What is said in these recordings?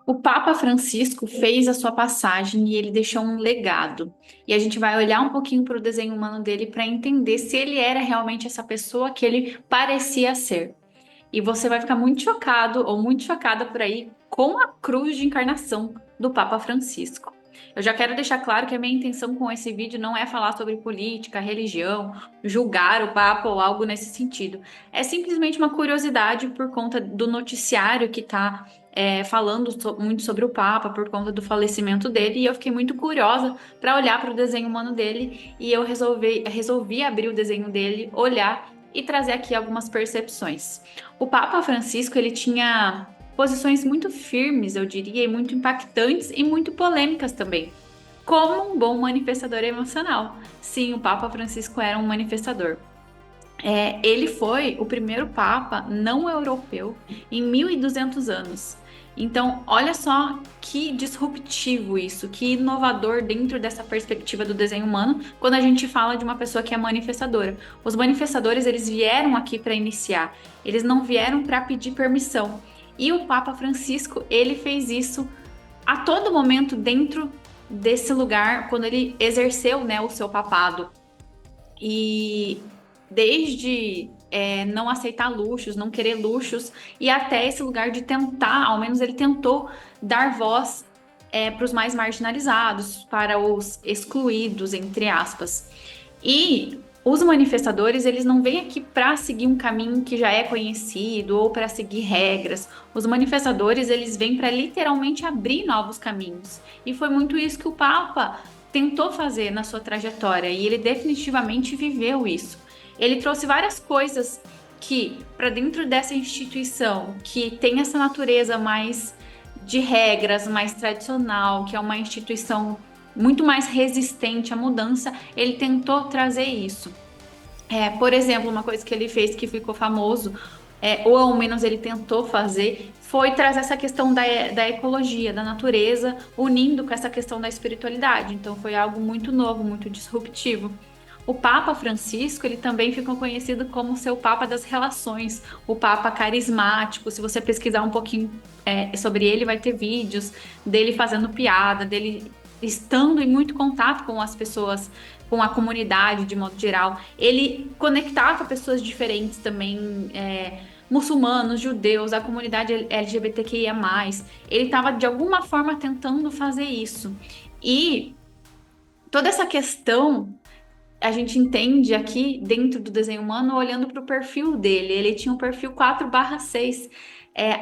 O Papa Francisco fez a sua passagem e ele deixou um legado. E a gente vai olhar um pouquinho para o desenho humano dele para entender se ele era realmente essa pessoa que ele parecia ser. E você vai ficar muito chocado ou muito chocada por aí com a cruz de encarnação do Papa Francisco. Eu já quero deixar claro que a minha intenção com esse vídeo não é falar sobre política, religião, julgar o Papa ou algo nesse sentido. É simplesmente uma curiosidade por conta do noticiário que está falando muito sobre o Papa por conta do falecimento dele. E eu fiquei muito curiosa para olhar para o desenho humano dele e eu resolvi abrir o desenho dele, olhar e trazer aqui algumas percepções. O Papa Francisco, ele tinha posições muito firmes, eu diria, e muito impactantes e muito polêmicas também, como um bom manifestador emocional. Sim, o Papa Francisco era um manifestador. Ele foi o primeiro Papa não europeu em 1.200 anos. Então, olha só que disruptivo isso, que inovador dentro dessa perspectiva do desenho humano, quando a gente fala de uma pessoa que é manifestadora. Os manifestadores, eles vieram aqui para iniciar, eles não vieram para pedir permissão. E o Papa Francisco, ele fez isso a todo momento dentro desse lugar, quando ele exerceu, né, o seu papado. E desde não aceitar luxos, não querer luxos, e até esse lugar de tentar, ao menos ele tentou dar voz para os mais marginalizados, para os excluídos, entre aspas. E os manifestadores, eles não vêm aqui para seguir um caminho que já é conhecido ou para seguir regras. Os manifestadores, eles vêm para literalmente abrir novos caminhos. E foi muito isso que o Papa tentou fazer na sua trajetória e ele definitivamente viveu isso. Ele trouxe várias coisas que, para dentro dessa instituição, que tem essa natureza mais de regras, mais tradicional, que é uma instituição muito mais resistente à mudança, ele tentou trazer isso. Por exemplo, uma coisa que ele fez que ficou famoso, ou ao menos ele tentou fazer, foi trazer essa questão da ecologia, da natureza, unindo com essa questão da espiritualidade. Então foi algo muito novo, muito disruptivo. O Papa Francisco, ele também ficou conhecido como seu Papa das Relações, o Papa carismático. Se você pesquisar um pouquinho sobre ele, vai ter vídeos dele fazendo piada, dele estando em muito contato com as pessoas, com a comunidade de modo geral. Ele conectava pessoas diferentes também, muçulmanos, judeus, a comunidade LGBTQIA+. Ele estava de alguma forma tentando fazer isso. E toda essa questão a gente entende aqui dentro do desenho humano olhando para o perfil dele. Ele tinha um perfil 4/6.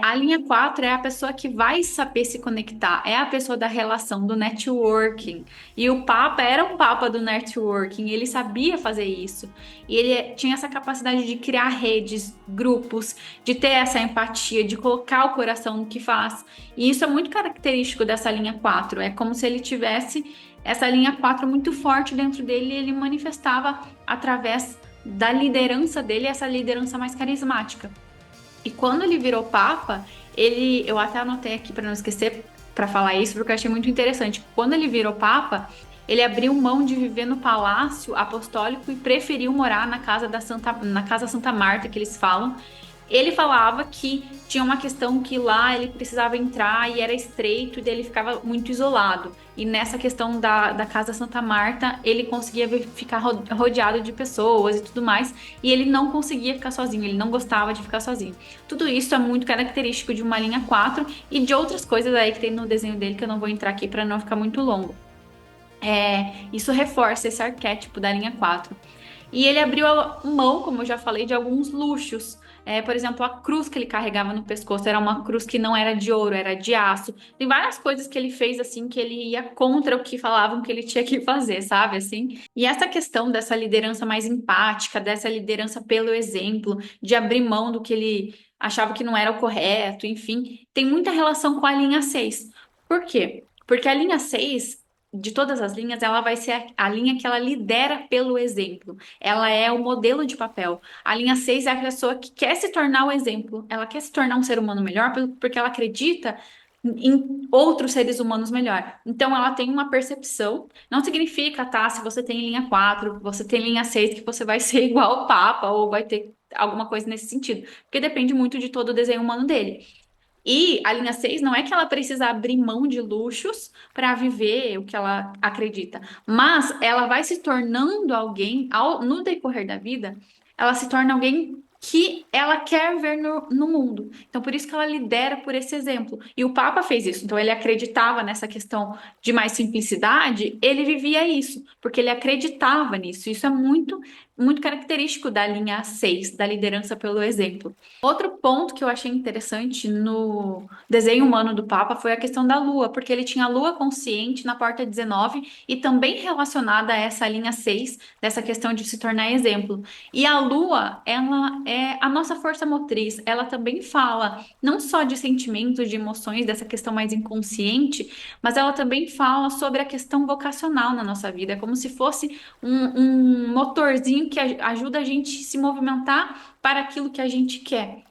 A linha 4 é a pessoa que vai saber se conectar, é a pessoa da relação, do networking. E o Papa era um Papa do networking, ele sabia fazer isso. E ele tinha essa capacidade de criar redes, grupos, de ter essa empatia, de colocar o coração no que faz. E isso é muito característico dessa linha 4. É como se ele tivesse essa linha 4 muito forte dentro dele e ele manifestava através da liderança dele, essa liderança mais carismática. E quando ele virou papa, eu até anotei aqui para não esquecer para falar isso, porque eu achei muito interessante. Quando ele virou papa, ele abriu mão de viver no palácio apostólico e preferiu morar na casa Santa Marta, que eles falam. Ele falava que tinha uma questão que lá ele precisava entrar e era estreito, e daí ele ficava muito isolado. E nessa questão da Casa Santa Marta, ele conseguia ficar rodeado de pessoas e tudo mais, e ele não conseguia ficar sozinho, ele não gostava de ficar sozinho. Tudo isso é muito característico de uma linha 4 e de outras coisas aí que tem no desenho dele que eu não vou entrar aqui para não ficar muito longo. Isso reforça esse arquétipo da linha 4. E ele abriu a mão, como eu já falei, de alguns luxos. Por exemplo, a cruz que ele carregava no pescoço era uma cruz que não era de ouro, era de aço. Tem várias coisas que ele fez assim que ele ia contra o que falavam que ele tinha que fazer, sabe? Assim. E essa questão dessa liderança mais empática, dessa liderança pelo exemplo, de abrir mão do que ele achava que não era o correto, enfim, tem muita relação com a linha 6. Por quê? Porque a linha 6 de todas as linhas, ela vai ser a linha que ela lidera pelo exemplo. Ela é o modelo de papel. A linha 6 é a pessoa que quer se tornar o exemplo. Ela quer se tornar um ser humano melhor porque ela acredita em outros seres humanos melhor. Então, ela tem uma percepção. Não significa, tá? Se você tem linha 4, você tem linha 6, que você vai ser igual ao Papa ou vai ter alguma coisa nesse sentido. Porque depende muito de todo o desenho humano dele. E a linha 6 não é que ela precisa abrir mão de luxos para viver o que ela acredita, mas ela vai se tornando alguém, no decorrer da vida, ela se torna alguém que ela quer ver no mundo. Então, por isso que ela lidera por esse exemplo. E o Papa fez isso. Então, ele acreditava nessa questão de mais simplicidade, ele vivia isso, porque ele acreditava nisso. Isso é muito, muito característico da linha 6, da liderança pelo exemplo. Outro ponto que eu achei interessante no desenho humano do Papa foi a questão da Lua, porque ele tinha a Lua consciente na porta 19 e também relacionada a essa linha 6 dessa questão de se tornar exemplo. E a Lua, ela é a nossa força motriz, ela também fala não só de sentimentos, de emoções, dessa questão mais inconsciente, mas ela também fala sobre a questão vocacional na nossa vida, é como se fosse um motorzinho que ajuda a gente a se movimentar para aquilo que a gente quer.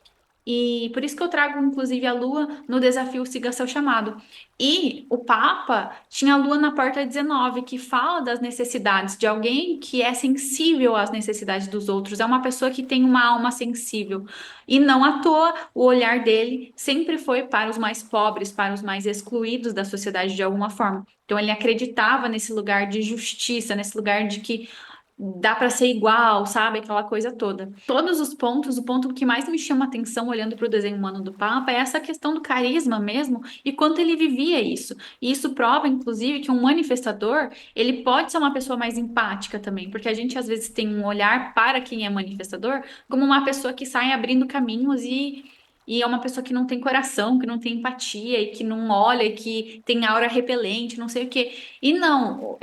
E por isso que eu trago, inclusive, a Lua no desafio Siga Seu Chamado. E o Papa tinha a Lua na porta 19, que fala das necessidades de alguém que é sensível às necessidades dos outros, é uma pessoa que tem uma alma sensível. E não à toa, o olhar dele sempre foi para os mais pobres, para os mais excluídos da sociedade de alguma forma. Então ele acreditava nesse lugar de justiça, nesse lugar de que dá para ser igual, sabe? Aquela coisa toda. Todos os pontos, o ponto que mais me chama atenção olhando para o desenho humano do Papa é essa questão do carisma mesmo e quanto ele vivia isso. E isso prova, inclusive, que um manifestador, ele pode ser uma pessoa mais empática também, porque a gente às vezes tem um olhar para quem é manifestador como uma pessoa que sai abrindo caminhos e é uma pessoa que não tem coração, que não tem empatia e que não olha, e que tem aura repelente, não sei o quê. E não,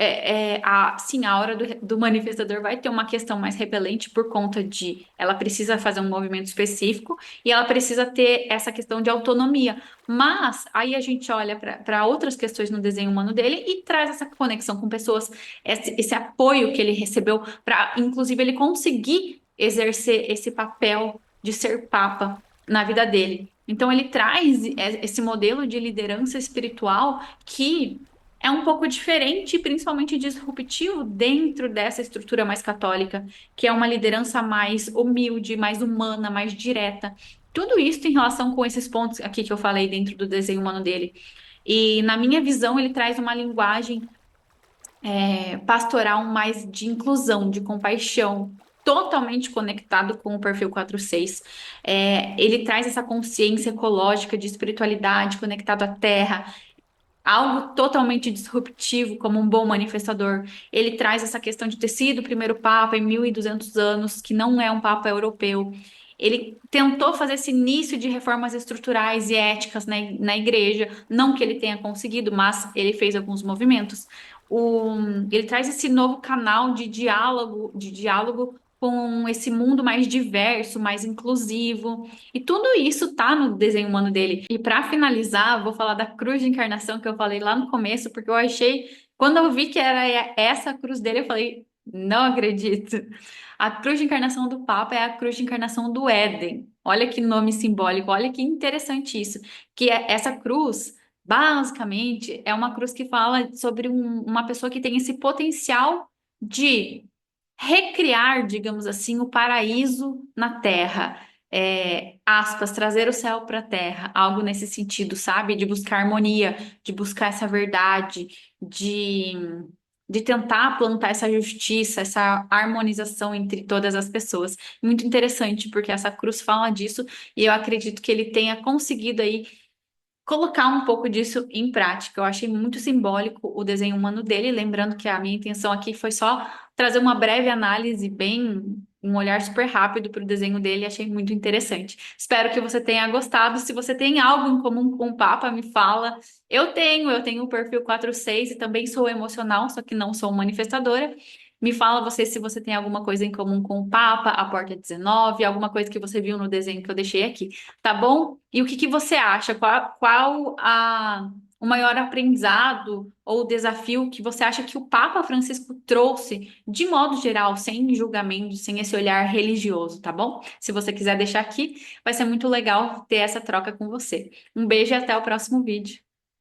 sim, a aura do manifestador vai ter uma questão mais repelente por conta de ela precisa fazer um movimento específico e ela precisa ter essa questão de autonomia. Mas aí a gente olha para outras questões no desenho humano dele e traz essa conexão com pessoas, esse apoio que ele recebeu para, inclusive, ele conseguir exercer esse papel de ser papa na vida dele. Então ele traz esse modelo de liderança espiritual que é um pouco diferente e principalmente disruptivo dentro dessa estrutura mais católica, que é uma liderança mais humilde, mais humana, mais direta. Tudo isso em relação com esses pontos aqui que eu falei dentro do desenho humano dele. E na minha visão, ele traz uma linguagem pastoral mais de inclusão, de compaixão, totalmente conectado com o perfil 46. Ele traz essa consciência ecológica de espiritualidade conectado à terra, algo totalmente disruptivo, como um bom manifestador. Ele traz essa questão de ter sido o primeiro papa em 1200 anos, que não é um papa europeu. Ele tentou fazer esse início de reformas estruturais e éticas na igreja, não que ele tenha conseguido, mas ele fez alguns movimentos. O- ele traz esse novo canal de diálogo com esse mundo mais diverso, mais inclusivo. E tudo isso tá no desenho humano dele. E para finalizar, vou falar da cruz de encarnação que eu falei lá no começo, porque eu achei, quando eu vi que era essa a cruz dele, eu falei, não acredito. A cruz de encarnação do Papa é a cruz de encarnação do Éden. Olha que nome simbólico, olha que interessante isso. Essa cruz, basicamente, é uma cruz que fala sobre uma pessoa que tem esse potencial de recriar, digamos assim, o paraíso na Terra. Aspas, trazer o céu para a Terra, algo nesse sentido, sabe? De buscar harmonia, de buscar essa verdade, de, de tentar plantar essa justiça, essa harmonização entre todas as pessoas. Muito interessante, porque essa cruz fala disso e eu acredito que ele tenha conseguido aí colocar um pouco disso em prática. Eu achei muito simbólico o desenho humano dele, lembrando que a minha intenção aqui foi só trazer uma breve análise, bem, um olhar super rápido para o desenho dele, achei muito interessante. Espero que você tenha gostado. Se você tem algo em comum com o Papa, me fala. Eu tenho o perfil 46 e também sou emocional, só que não sou manifestadora. Me fala você se você tem alguma coisa em comum com o Papa, a Porta 19, alguma coisa que você viu no desenho que eu deixei aqui, tá bom? E o que que você acha? O maior aprendizado ou desafio que você acha que o Papa Francisco trouxe, de modo geral, sem julgamento, sem esse olhar religioso, tá bom? Se você quiser deixar aqui, vai ser muito legal ter essa troca com você. Um beijo e até o próximo vídeo.